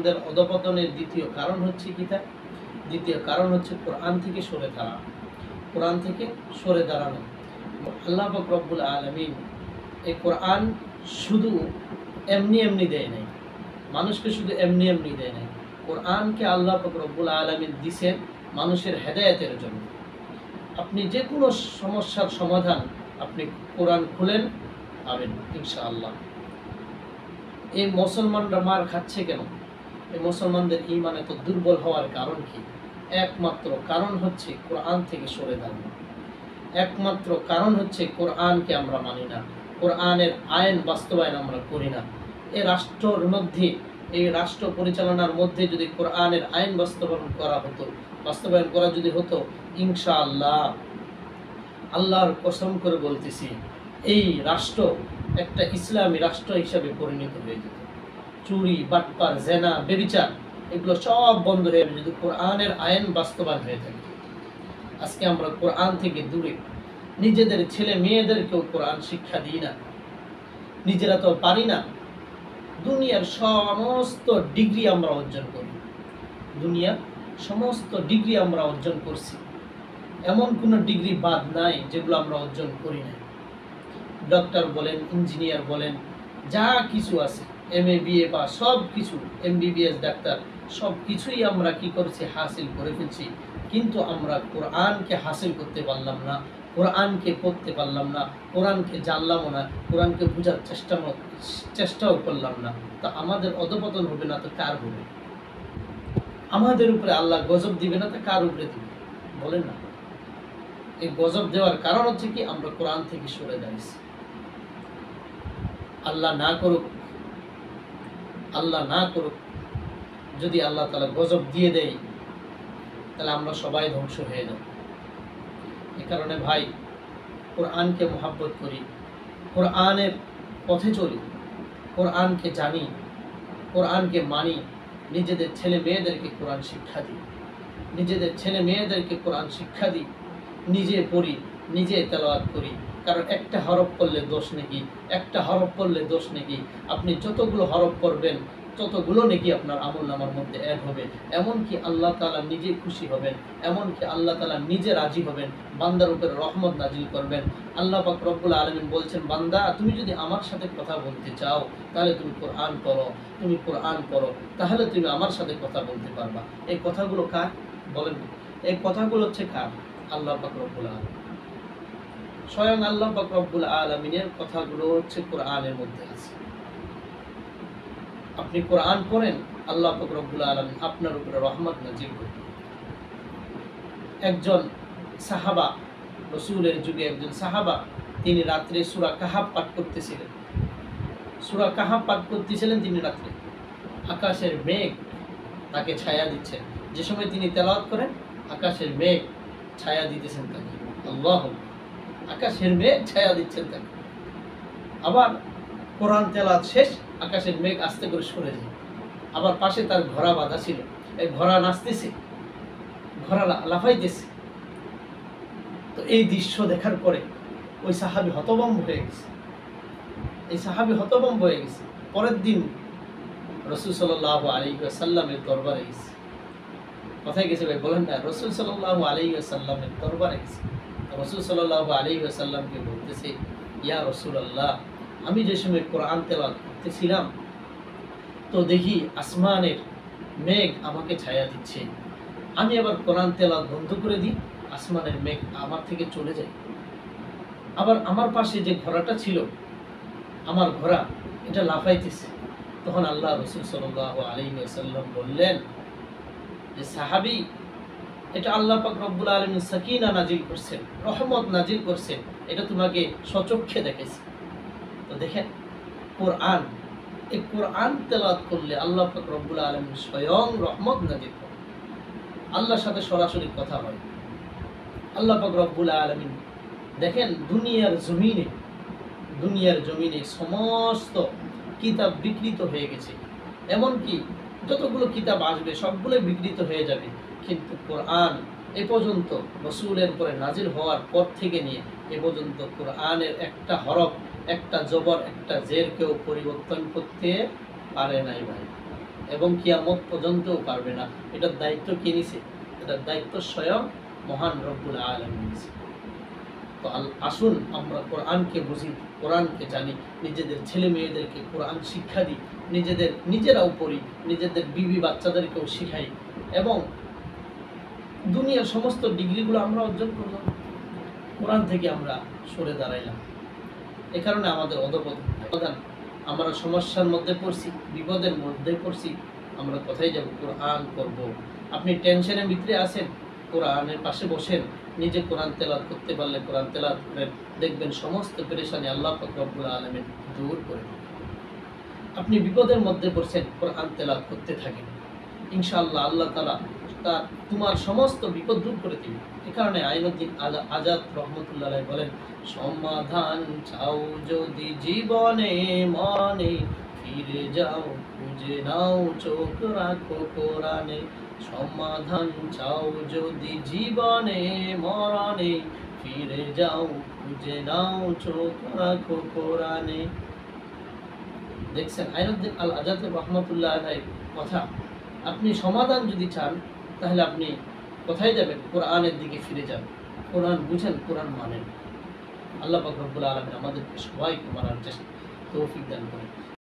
মুসলমানদের অধপতনের দ্বিতীয় কারণ হচ্ছে কি? দ্বিতীয় কারণ হচ্ছে কোরআন থেকে সরে দাঁড়ানো। কোরআন থেকে সরে দাঁড়ানো। আল্লাহ পাক রব্বুল আলামিন এই কোরআন শুধু এমনি এমনি দেয় নাই, মানুষকে শুধু এমনি এমনি দেয় নাই। কোরআনকে আল্লাহ পাক রব্বুল আলামিন দিয়েছেন মানুষের হেদায়েতের জন্য। আপনি যে কোনো সমস্যার সমাধান আপনি কোরআন খুলেন পাবেন ইনশাআল্লাহ। এই মুসলমানরা মার খাচ্ছে কেন? এই মুসলমানদের ঈমান এত দুর্বল হওয়ার কারণ কি? একমাত্র কারণ হচ্ছে কোরআন থেকে সরে দাঁড়ানো। একমাত্র কারণ হচ্ছে কোরআনকে আমরা মানি না, কোরআনের আইন বাস্তবায়ন আমরা করি না। এই রাষ্ট্রের মধ্যে, এই রাষ্ট্র পরিচালনার মধ্যে যদি কোরআনের আইন বাস্তবায়ন করা যদি হতো, ইনশাআল্লাহ আল্লাহর কসম করে বলতেছি, এই রাষ্ট্র একটা ইসলামী রাষ্ট্র হিসাবে পরিণত হয়ে যেত। চুরি, বাটপার, জেনা, বেবিচার এগুলো সব বন্ধ হয়ে যাবে যদি কোরআনের আইন বাস্তবায়ন হয়ে থাকে। আজকে আমরা কোরআন থেকে দূরে, নিজেদের ছেলে মেয়েদেরকেও কোরআন শিক্ষা দিই না, নিজেরা তো পারি না। দুনিয়ার সমস্ত ডিগ্রি আমরা অর্জন করি, দুনিয়ার সমস্ত ডিগ্রি আমরা অর্জন করছি, এমন কোনো ডিগ্রি বাদ নাই যেগুলো আমরা অর্জন করি না। ডক্টর বলেন, ইঞ্জিনিয়ার বলেন, যা কিছু আছে, MA BA পাস, সব কিছু, MBBS ডাক্তার, সব কিছুই আমরা কি করছি? হাসিল করে ফেলছি। কিন্তু আমরা কোরআনকে হাসিল করতে পারলাম না, কোরআনকে পড়তে পারলাম না, কোরআনকে জানলামও না, কোরআনকে বোঝার চেষ্টাও করলাম না। তা আমাদের অধপতন হবে না তো কার হবে? আমাদের উপরে আল্লাহ গজব দিবে না তো কার উপরে দিবে? বলেন না। এই গজব দেওয়ার কারণ হচ্ছে কি? আমরা কোরআন থেকে সরে দাঁড়িয়েছি। আল্লাহ না করুক, আল্লাহ না করুক, যদি আল্লাহ তাআলা গজব দিয়ে দেয় তাহলে আমরা সবাই ধ্বংস হয়ে যাব। এ কারণে ভাই, কোরআনকে মহব্বত করি, কোরআনের পথে চলি, কোরআনকে জানি, কোরআনকে মানি, নিজেদের ছেলে মেয়েদেরকে কোরআন শিক্ষা দিই, নিজেদের ছেলে মেয়েদেরকে কোরআন শিক্ষা দিই, নিজে পড়ি, নিজে তেলাওয়াত করি। কারণ একটা হরফ পড়লে দোষ নেকি, একটা হরফ পড়লে দোষ নেকি। আপনি যতগুলো হরফ পড়বেন ততগুলো নেকি আপনার আমলনামার মধ্যে অ্যাড হবে। এমনকি আল্লাহ তাআলা নিজে খুশি হবেন, এমনকি আল্লাহ তাআলা নিজে রাজি হবেন, বান্দার উপরে রহমত নাজিল করবেন। আল্লাহ পাক রব্বুল আলামিন বলছেন, বান্দা তুমি যদি আমার সাথে কথা বলতে চাও তাহলে তুমি কোরআন পড়ো, তুমি কোরআন পড়ো, তাহলে তুমি আমার সাথে কথা বলতে পারবা। এই কথাগুলো কার বলেন? এই কথাগুলো হচ্ছে কার? আল্লাহ পাক রব্বুল আলামিন, স্বয়ং আল্লাহ পাক রব্বুল আলামিনের কথাগুলো হচ্ছে কোরআনের মধ্যে আছে। আপনি কোরআন পড়েন, আল্লাহ পাক রব্বুল আলামিন আপনার উপরে রহমত নাজিল করবেন। একজন সাহাবা, রাসূলের যুগে একজন সাহাবা, তিনি রাত্রে সূরা কাহাফ পাঠ করতেছিলেন। সূরা কাহাফ পাঠ করতেছিলেন তিনি রাত্রে। আকাশের মেঘ তাকে ছায়া দিচ্ছে। যে সময় তিনি তেলাওয়াত করেন, আকাশের মেঘ ছায়া দিতেছেন তাকে। আল্লাহ, আকাশের মেঘ ছায়া দিচ্ছেন তাকে। আবার কোরআন তেলাওয়াত শেষ, আকাশের মেঘ আস্তে করে সরে যায়। আবার পাশে তার ঘোড়া বাঁধা ছিল, এই ঘোড়া নাচতেছে, ঘোড়া লাফাইতেছে। তো এই দৃশ্য দেখার পরে ওই সাহাবী হতভম্ব হয়ে গেছে, এই সাহাবী হতভম্ব হয়ে গেছে। পরের দিন রাসূল সাল্লাল্লাহু আলাইহি ওয়াসাল্লামের দরবারে গেছে। কোথায় গেছে ভাই বলেন না? রাসূল সাল্লাল্লাহু আলাইহি ওয়াসাল্লামের দরবারে গেছে। রাসূল সাল্লাল্লাহু আলাইহি ওয়াসাল্লামকে বলতেছে, ইয়া রাসূলুল্লাহ, আমি যে সময় কোরআন তেলাওয়াত করতেছিলাম তো দেখি আসমানের মেঘ আমাকে ছায়া দিচ্ছে। আমি আবার কোরআন তেলাওয়াত বন্ধ করে দিই, আসমানের মেঘ আমার থেকে চলে যায়। আবার আমার পাশে যে ঘোড়াটা ছিল, আমার ঘোড়া, এটা লাফাইতেছে। তখন আল্লাহ রাসূল সাল্লাল্লাহু আলাইহি ওয়াসাল্লাম বললেন যে, সাহাবী, এটা আল্লাহ পাক রব্বুল আলামিন সাকিনা নাজিল করছেন, রহমত নাজিল করছেন, এটা তোমাকে সচক্ষে দেখেছে। তো দেখেন, কোরআন, এই কোরআন তেলাওয়াত করলে আল্লাহ পাক রব্বুল আলামিন স্বয়ং রহমত নাজিল করেন, আল্লাহর সাথে সরাসরি কথা হয়। আল্লাহ পাক রব্বুল আলামিন দেখেন, দুনিয়ার জমিনে সমস্ত কিতাব বিকৃত হয়ে গেছে। এমনকি যতগুলো কিতাব আসবে সবগুলো বিকৃত হয়ে যাবে, কিন্তু কোরআন এ পর্যন্ত রাসূলের পরে নাজিল হওয়ার পর থেকে নিয়ে এ পর্যন্ত কোরআনের একটা হরফ, একটা জবর, একটা জের কেউ পরিবর্তন করতে পারে নাই ভাই। এবং কিয়ামত পর্যন্তও পারবে না। এটার দায়িত্ব কে নিছে? এটার দায়িত্ব স্বয়ং মহান রব্বুল আলামিন নিছে। তো আসুন আমরা কোরআনকে বুঝি, কোরআনকে জানি, নিজেদের ছেলে মেয়েদেরকে কোরআন শিক্ষা দিই, নিজেরাও পড়ি, নিজেদের বিবি বাচ্চাদেরকেও শিখাই, এবং দুনিয়ার সমস্ত ডিগ্রিগুলো আমরা অর্জন করলাম, কোরআন থেকে আমরা সরে দাঁড়াইলাম। এ কারণে আমাদের অধপতন, আমরা সমস্যার মধ্যে পড়ছি, বিপদের মধ্যে পড়ছি, আমরা কোথায় যাব? কোরআন করব। আপনি টেনশনের ভিতরে আছেন, কোরআনের পাশে বসেন, নিজে কোরআন তেলাওয়াত করতে পারলে কোরআন তেলাওয়াত করেন, দেখবেন সমস্ত পেরেশানি আল্লাহ পাক রব্বুল আলামিন দূর করে দেবেন। আপনি বিপদের মধ্যে পড়ছেন, কোরআন তেলাওয়াত করতে থাকেন, ইনশাআল্লাহ আল্লাহ তাআলা তোমার সমস্ত বিপদ দূর করে দিবে। এ কারণে আইনুদ্দিন আজাদ রহমতুল্লাহ আলাইহি বলেন, সমাধান চাও যদি জীবনে মনে, ফিরে যাও খুঁজে নাও চোখ রাখো কোরআনে। সমাধান চাও যদি জীবনে মরণে, ফিরে যাও খুঁজে নাও চোখ রাখো কোরআনে। দেখছেন আইনুদ্দিন আল আজাদ রহমতুল্লাহ আলাইহির কথা। আপনি সমাধান যদি চান, তাহলে আপনি কোথায় যাবেন? কোরআনের দিকে ফিরে যান, কোরআন বুঝেন, কোরআন মানেন। আল্লাহ পাক রব্বুল আলামিন আমাদেরকে সবাইকে মানার চেষ্টা তৌফিক দান করেন।